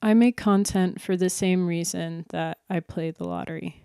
I make content for the same reason that I play the lottery.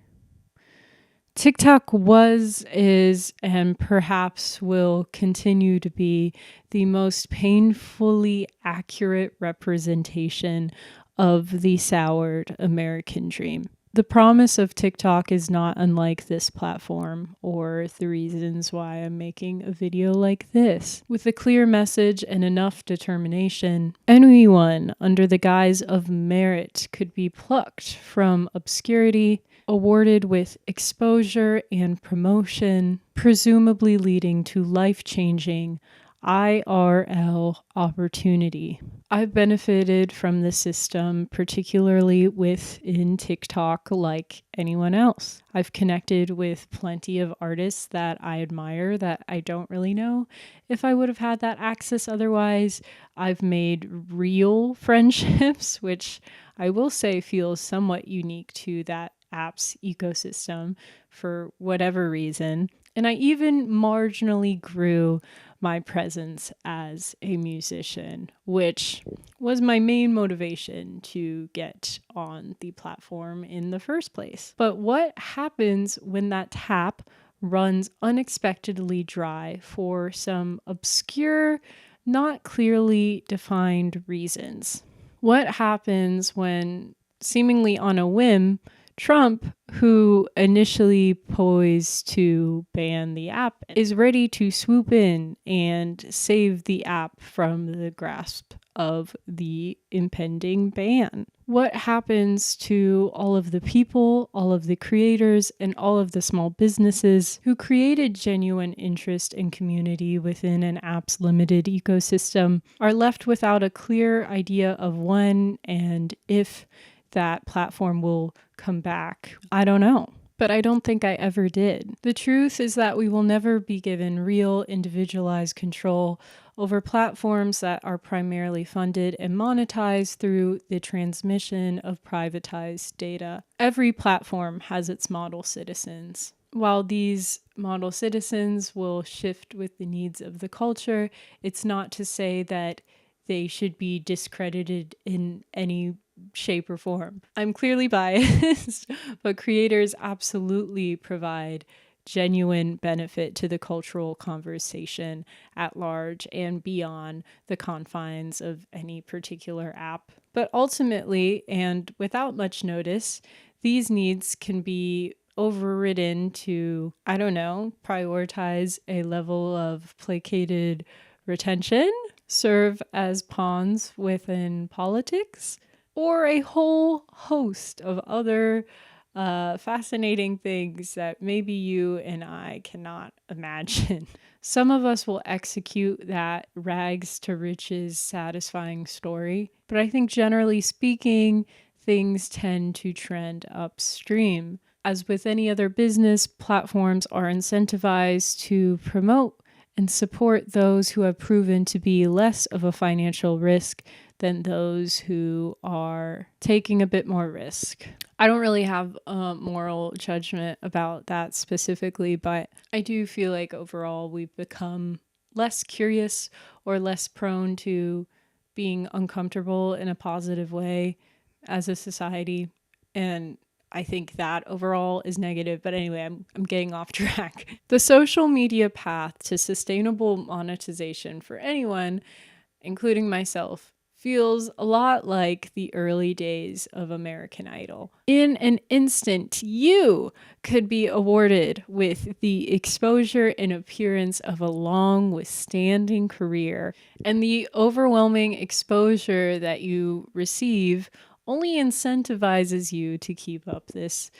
TikTok was, is, and perhaps will continue to be the most painfully accurate representation of the soured American dream. The promise of TikTok is not unlike this platform or the reasons why I'm making a video like this. With a clear message and enough determination, anyone under the guise of merit could be plucked from obscurity, awarded with exposure and promotion, presumably leading to life-changing IRL opportunity. I've benefited from the system, particularly within TikTok, like anyone else. I've connected with plenty of artists that I admire that I don't really know if I would have had that access otherwise. I've made real friendships, which I will say feels somewhat unique to that app's ecosystem for whatever reason. And I even marginally grew my presence as a musician, which was my main motivation to get on the platform in the first place. But what happens when that tap runs unexpectedly dry for some obscure, not clearly defined reasons? What happens when, seemingly on a whim, Trump, who initially poised to ban the app, is ready to swoop in and save the app from the grasp of the impending ban? What happens to all of the people, all of the creators, and all of the small businesses who created genuine interest and community within an app's limited ecosystem, are left without a clear idea of when and if that platform will come back? I don't know. But I don't think I ever did. The truth is that we will never be given real individualized control over platforms that are primarily funded and monetized through the transmission of privatized data. Every platform has its model citizens. While these model citizens will shift with the needs of the culture, it's not to say that they should be discredited in any shape or form. I'm clearly biased, but creators absolutely provide genuine benefit to the cultural conversation at large and beyond the confines of any particular app. But ultimately, and without much notice, these needs can be overridden to, I don't know, prioritize a level of placated retention, serve as pawns within politics, or a whole host of other fascinating things that maybe you and I cannot imagine. Some of us will execute that rags to riches satisfying story, but I think generally speaking, things tend to trend upstream. As with any other business, platforms are incentivized to promote and support those who have proven to be less of a financial risk than those who are taking a bit more risk. I don't really have a moral judgment about that specifically, but I do feel like overall we've become less curious or less prone to being uncomfortable in a positive way as a society. And I think that overall is negative. But anyway, I'm getting off track. The social media path to sustainable monetization for anyone, including myself, feels a lot like the early days of American Idol. In an instant, you could be awarded with the exposure and appearance of a long withstanding career, and the overwhelming exposure that you receive only incentivizes you to keep up this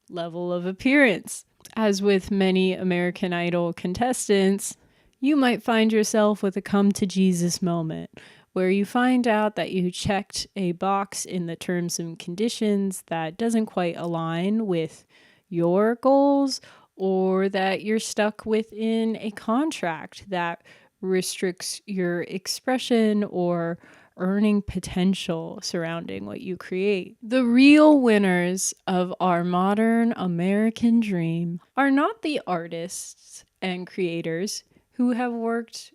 level of appearance. As with many American Idol contestants, you might find yourself with a come to Jesus moment where you find out that you checked a box in the terms and conditions that doesn't quite align with your goals, or that you're stuck within a contract that restricts your expression or earning potential surrounding what you create. The real winners of our modern American dream are not the artists and creators who have worked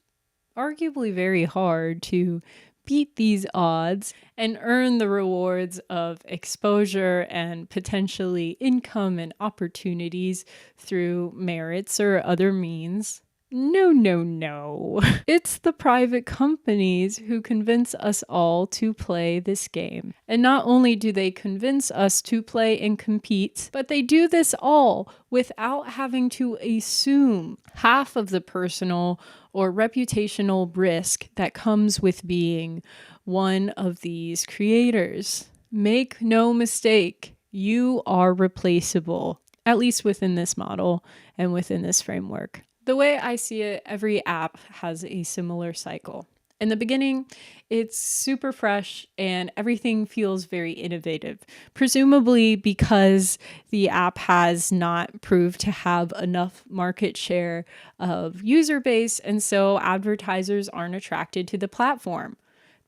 arguably very hard to beat these odds and earn the rewards of exposure and potentially income and opportunities through merits or other means. No, no, no. It's the private companies who convince us all to play this game. And not only do they convince us to play and compete, but they do this all without having to assume half of the personal or reputational risk that comes with being one of these creators. Make no mistake, you are replaceable, at least within this model and within this framework. The way I see it, every app has a similar cycle. In the beginning, it's super fresh and everything feels very innovative, presumably because the app has not proved to have enough market share of user base, and so advertisers aren't attracted to the platform.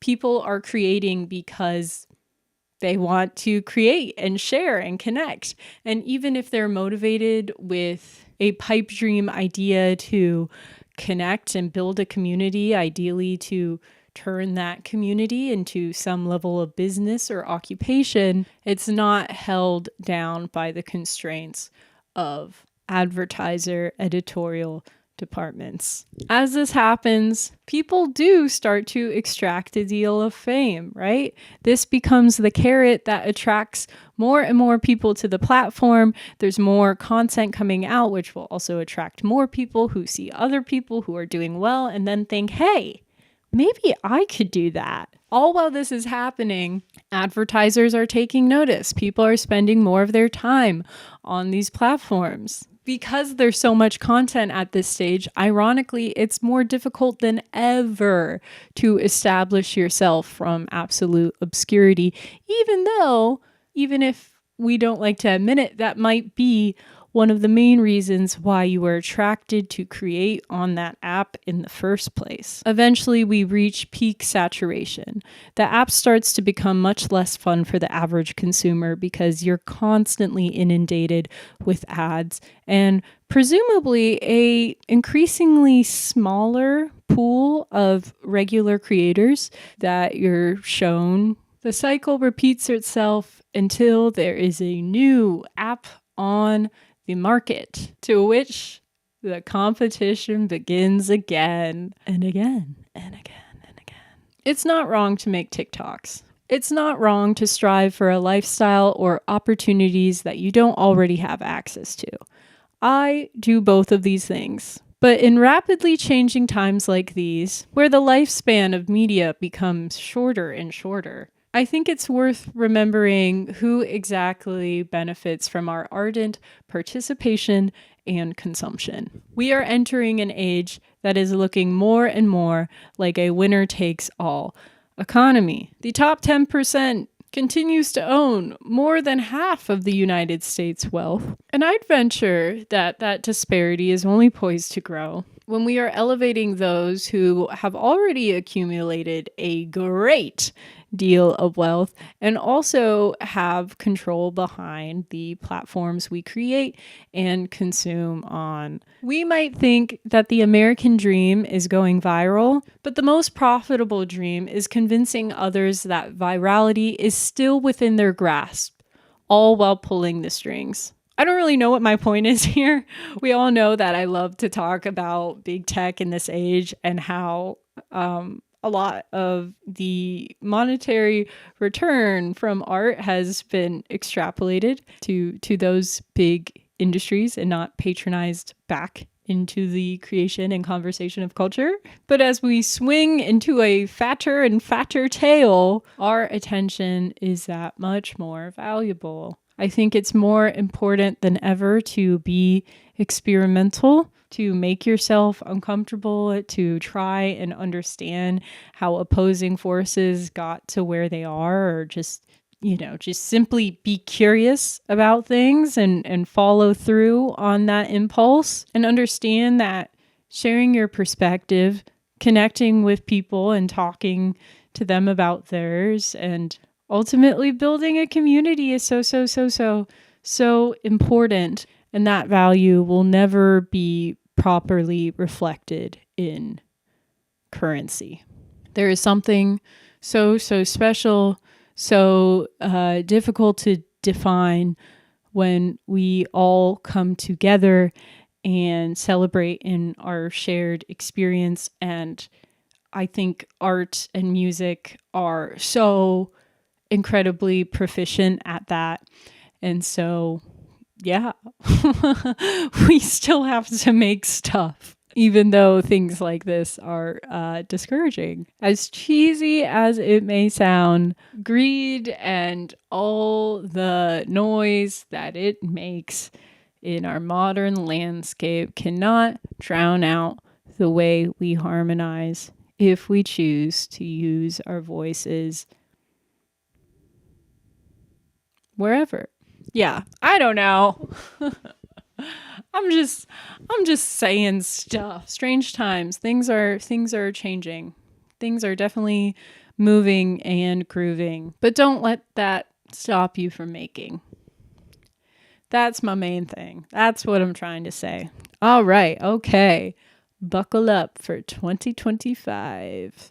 People are creating because they want to create and share and connect. And even if they're motivated with a pipe dream idea to connect and build a community, ideally to turn that community into some level of business or occupation, it's not held down by the constraints of advertiser editorial departments. As this happens, people do start to extract a deal of fame, right? This becomes the carrot that attracts more and more people to the platform. There's more content coming out, which will also attract more people who see other people who are doing well and then think, hey, maybe I could do that. All while this is happening, advertisers are taking notice. People are spending more of their time on these platforms. Because there's so much content at this stage, ironically, it's more difficult than ever to establish yourself from absolute obscurity, even if we don't like to admit it, that might be one of the main reasons why you were attracted to create on that app in the first place. Eventually, we reach peak saturation. The app starts to become much less fun for the average consumer because you're constantly inundated with ads and presumably a increasingly smaller pool of regular creators that you're shown. The cycle repeats itself until there is a new app on the market, to which the competition begins again and again and again and again. It's not wrong to make TikToks. It's not wrong to strive for a lifestyle or opportunities that you don't already have access to. I do both of these things. But in rapidly changing times like these, where the lifespan of media becomes shorter and shorter, I think it's worth remembering who exactly benefits from our ardent participation and consumption. We are entering an age that is looking more and more like a winner-takes-all economy. The top 10% continues to own more than half of the United States' wealth. And I'd venture that that disparity is only poised to grow when we are elevating those who have already accumulated a great deal of wealth and also have control behind the platforms we create and consume on. We might think that the American dream is going viral, but the most profitable dream is convincing others that virality is still within their grasp, all while pulling the strings. I don't really know what my point is here. We all know that I love to talk about big tech in this age and how a lot of the monetary return from art has been extrapolated to those big industries and not patronized back into the creation and conversation of culture. But as we swing into a fatter and fatter tail, our attention is that much more valuable. I think it's more important than ever to be experimental, to make yourself uncomfortable, to try and understand how opposing forces got to where they are, or just simply be curious about things and follow through on that impulse and understand that sharing your perspective, connecting with people and talking to them about theirs, and ultimately building a community is so important. And that value will never be properly reflected in currency. There is something so special, so difficult to define when we all come together and celebrate in our shared experience. And I think art and music are so incredibly proficient at that. And so, yeah, we still have to make stuff, even though things like this are discouraging. As cheesy as it may sound, greed and all the noise that it makes in our modern landscape cannot drown out the way we harmonize if we choose to use our voices wherever. Yeah, I don't know. I'm just saying stuff. Strange times. Things are changing. Things are definitely moving and grooving. But don't let that stop you from making. That's my main thing. That's what I'm trying to say. All right. Okay. Buckle up for 2025.